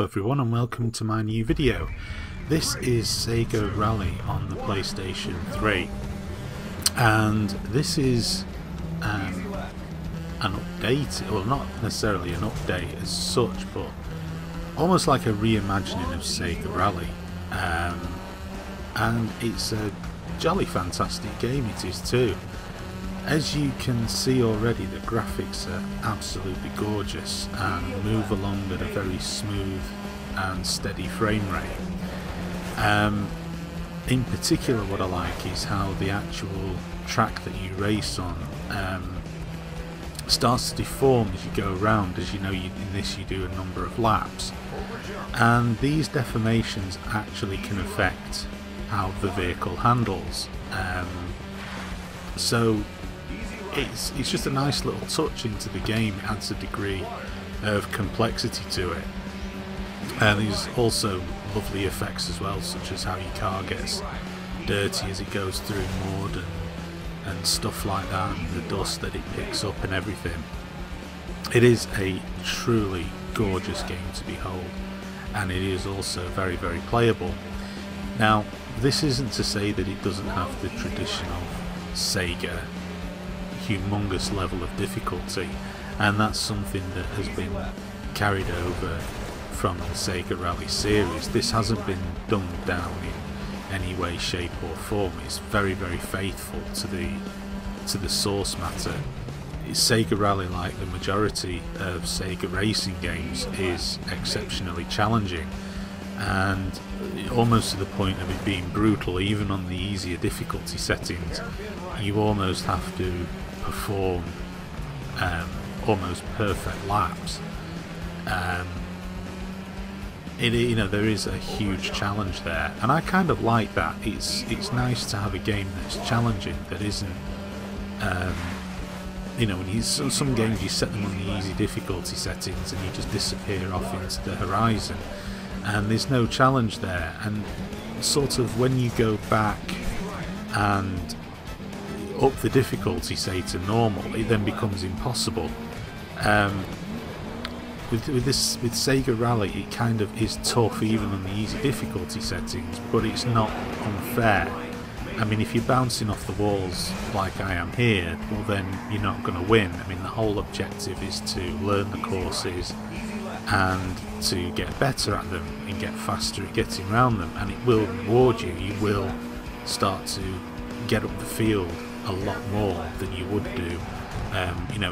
Hello everyone and welcome to my new video. This is Sega Rally on the PlayStation 3 and this is an update, well not necessarily an update as such, but almost like a reimagining of Sega Rally, and it's a jolly fantastic game, it is too. As you can see already, the graphics are absolutely gorgeous and move along at a very smooth and steady frame rate. In particular, what I like is how the actual track that you race on starts to deform as you go around. As you know, in this you do a number of laps, and these deformations actually can affect how the vehicle handles. So it's just a nice little touch into the game. It adds a degree of complexity to it, and there's also lovely effects as well, such as how your car gets dirty as it goes through mud and stuff like that, and the dust that it picks up and everything. It is a truly gorgeous game to behold, and it is also very, very playable. Now, this isn't to say that it doesn't have the traditional Sega humongous level of difficulty, and that's something that has been carried over from the Sega Rally series. This hasn't been dumbed down in any way, shape or form. It's very, very faithful to the source matter. Sega Rally, like the majority of Sega racing games, is exceptionally challenging, and almost to the point of it being brutal. Even on the easier difficulty settings, you almost have to perform almost perfect laps. There is a huge challenge there, and I kind of like that. It's nice to have a game that's challenging, that isn't when some games you set them on the easy difficulty settings and you just disappear off into the horizon, and there's no challenge there. And sort of when you go back and up the difficulty, say to normal, it then becomes impossible. With Sega Rally, it kind of is tough even on the easy difficulty settings, but it's not unfair. I mean, if you're bouncing off the walls like I am here, well then you're not going to win. I mean, the whole objective is to learn the courses and to get better at them and get faster at getting around them, and it will reward you. You will start to get up the field a lot more than you would do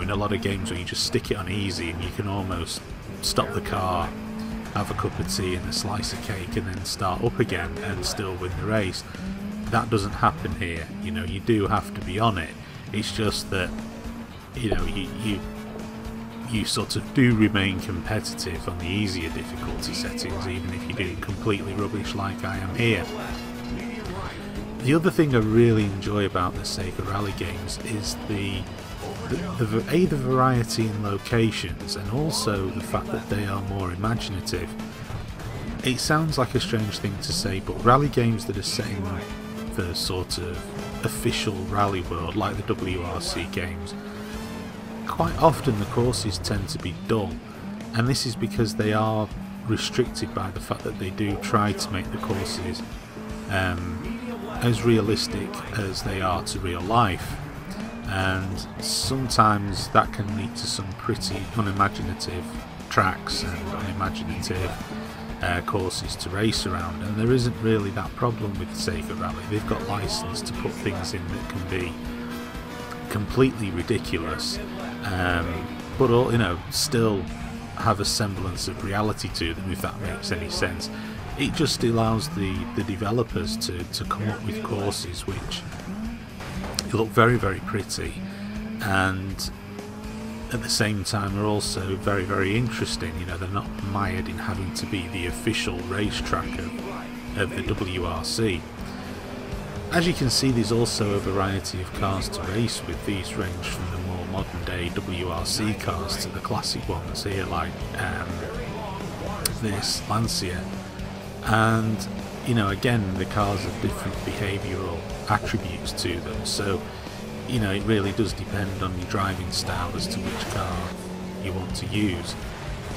in a lot of games where you just stick it on easy and you can almost stop the car, have a cup of tea and a slice of cake, and then start up again and still win the race. That doesn't happen here. You do have to be on it. It's just that you sort of do remain competitive on the easier difficulty settings, even if you do completely rubbish like I am here. The other thing I really enjoy about the Sega Rally games is the variety in locations, and also the fact that they are more imaginative. It sounds like a strange thing to say, but rally games that are set in the sort of official rally world, like the WRC games, quite often the courses tend to be dull, and this is because they are restricted by the fact that they do try to make the courses as realistic as they are to real life, and sometimes that can lead to some pretty unimaginative tracks and unimaginative courses to race around. And there isn't really that problem with Sega Rally. They've got license to put things in that can be completely ridiculous, but still have a semblance of reality to them, if that makes any sense. It just allows the developers to come up with courses which look very, very pretty, and at the same time are also very, very interesting. They're not mired in having to be the official racetrack of the WRC. As you can see, there's also a variety of cars to race with. These range from the more modern day WRC cars to the classic ones here, like this Lancia. And again, the cars have different behavioural attributes to them, so it really does depend on your driving style as to which car you want to use.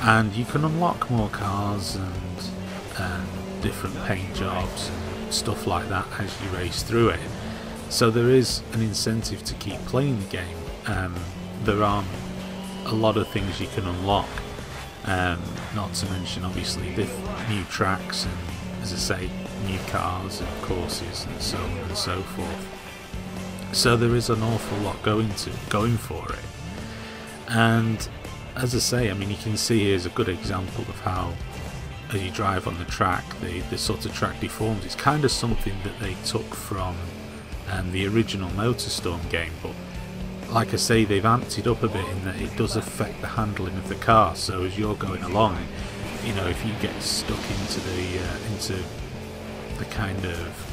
and you can unlock more cars and different paint jobs and stuff like that as you race through it. So there is an incentive to keep playing the game. There are a lot of things you can unlock, not to mention obviously new tracks and, as I say, new cars and courses and so on and so forth. So there is an awful lot going for it. And as I say, I mean, you can see here's a good example of how, as you drive on the track, the sort of track deforms. It's kind of something that they took from the original MotorStorm game, but like I say, they've amped it up a bit in that it does affect the handling of the car. So as you're going along, you know, if you get stuck into the kind of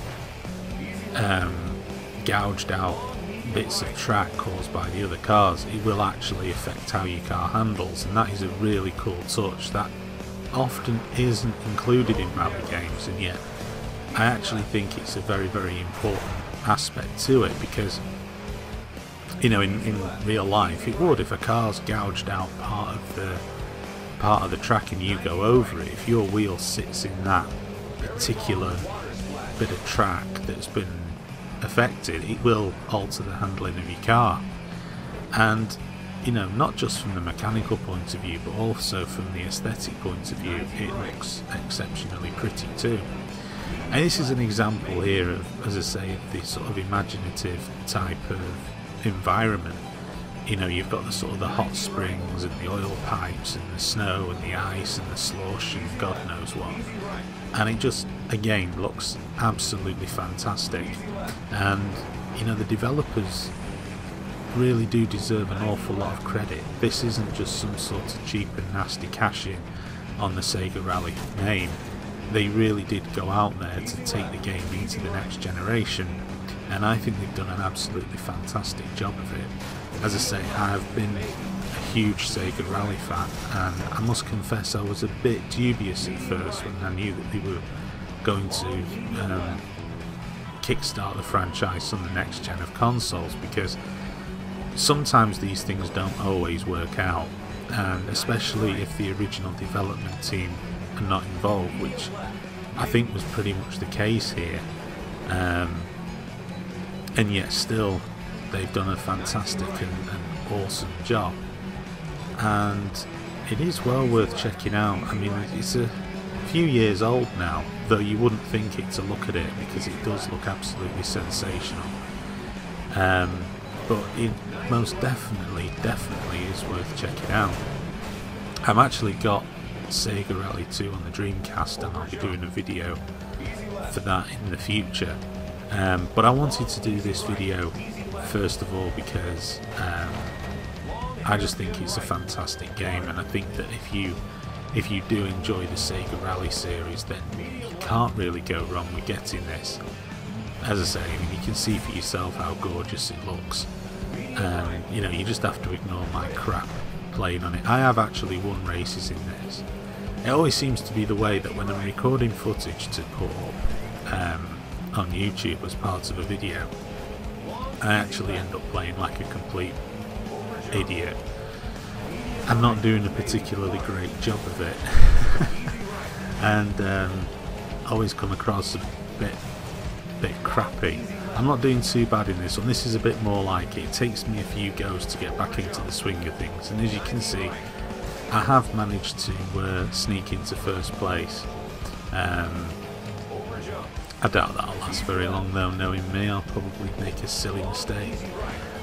gouged out bits of track caused by the other cars, it will actually affect how your car handles, and that is a really cool touch that often isn't included in rally games, and yet I actually think it's a very, very important aspect to it, because, you know, in real life it would, if a car's gouged out part of the track and you go over it, if your wheel sits in that particular bit of track that's been affected, it will alter the handling of your car. And, you know, not just from the mechanical point of view, but also from the aesthetic point of view, it looks exceptionally pretty too. And this is an example here of, as I say, of the sort of imaginative type of environment. You know, you've got the sort of the hot springs and the oil pipes and the snow and the ice and the slush and God knows what. And it just, again, looks absolutely fantastic. And, you know, the developers really do deserve an awful lot of credit. This isn't just some sort of cheap and nasty cash-in on the Sega Rally name. They really did go out there to take the game into the next generation, and I think they've done an absolutely fantastic job of it. As I say, I've been a huge Sega Rally fan, and I must confess I was a bit dubious at first when I knew that they were going to kickstart the franchise on the next gen of consoles, because sometimes these things don't always work out, and especially if the original development team are not involved, which I think was pretty much the case here, and yet still they've done a fantastic and awesome job, and it is well worth checking out. I mean, it's a few years old now, though you wouldn't think it to look at it, because it does look absolutely sensational, but it most definitely is worth checking out. I've actually got Sega Rally 2 on the Dreamcast, and I'll be doing a video for that in the future, but I wanted to do this video first of all because I just think it's a fantastic game, and I think that if you do enjoy the Sega Rally series, then you can't really go wrong with getting this. As I say, I mean, you can see for yourself how gorgeous it looks. You know, you just have to ignore my crap playing on it. I have actually won races in this. It always seems to be the way that when I'm recording footage to put up on YouTube as part of a video, I actually end up playing like a complete idiot. I'm not doing a particularly great job of it, and always come across a bit crappy. I'm not doing too bad in this one. This is a bit more like it takes me a few goes to get back into the swing of things, and as you can see, I have managed to sneak into first place. I doubt that'll last very long though, knowing me. I'll probably make a silly mistake.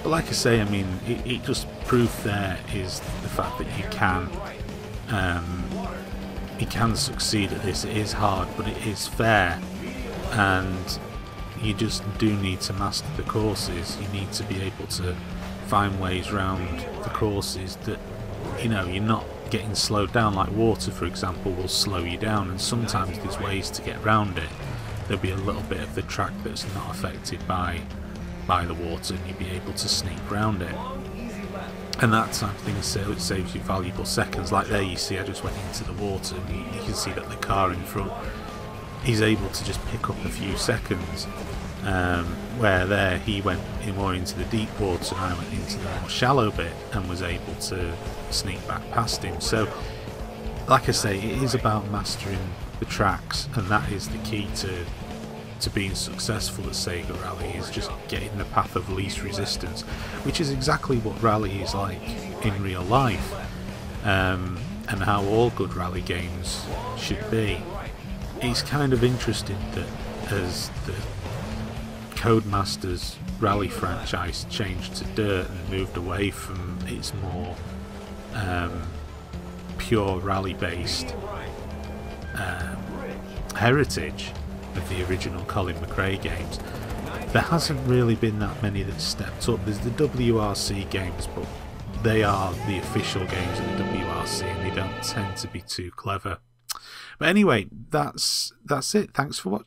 But like I say, I mean, it just proof there is the fact that you can succeed at this. It is hard, but it is fair, and you just do need to master the courses. You need to be able to find ways round the courses that, you know, you're not getting slowed down. Like water, for example, will slow you down, and sometimes there's ways to get around it. There'll be a little bit of the track that's not affected by the water, and you'll be able to sneak around it, and that type of thing. So it saves you valuable seconds. Like there, you see I just went into the water, and you can see that the car in front is able to just pick up a few seconds, where there he went more into the deep water and I went into the more shallow bit and was able to sneak back past him. So like I say, it is about mastering the tracks, and that is the key to being successful at Sega Rally, is just getting the path of least resistance, which is exactly what Rally is like in real life, and how all good rally games should be. It's kind of interesting that as the Codemasters Rally franchise changed to Dirt and moved away from its more pure rally based heritage of the original Colin McRae games, there hasn't really been that many that stepped up. There's the WRC games, but they are the official games of the WRC and they don't tend to be too clever. But anyway, that's it. Thanks for watching.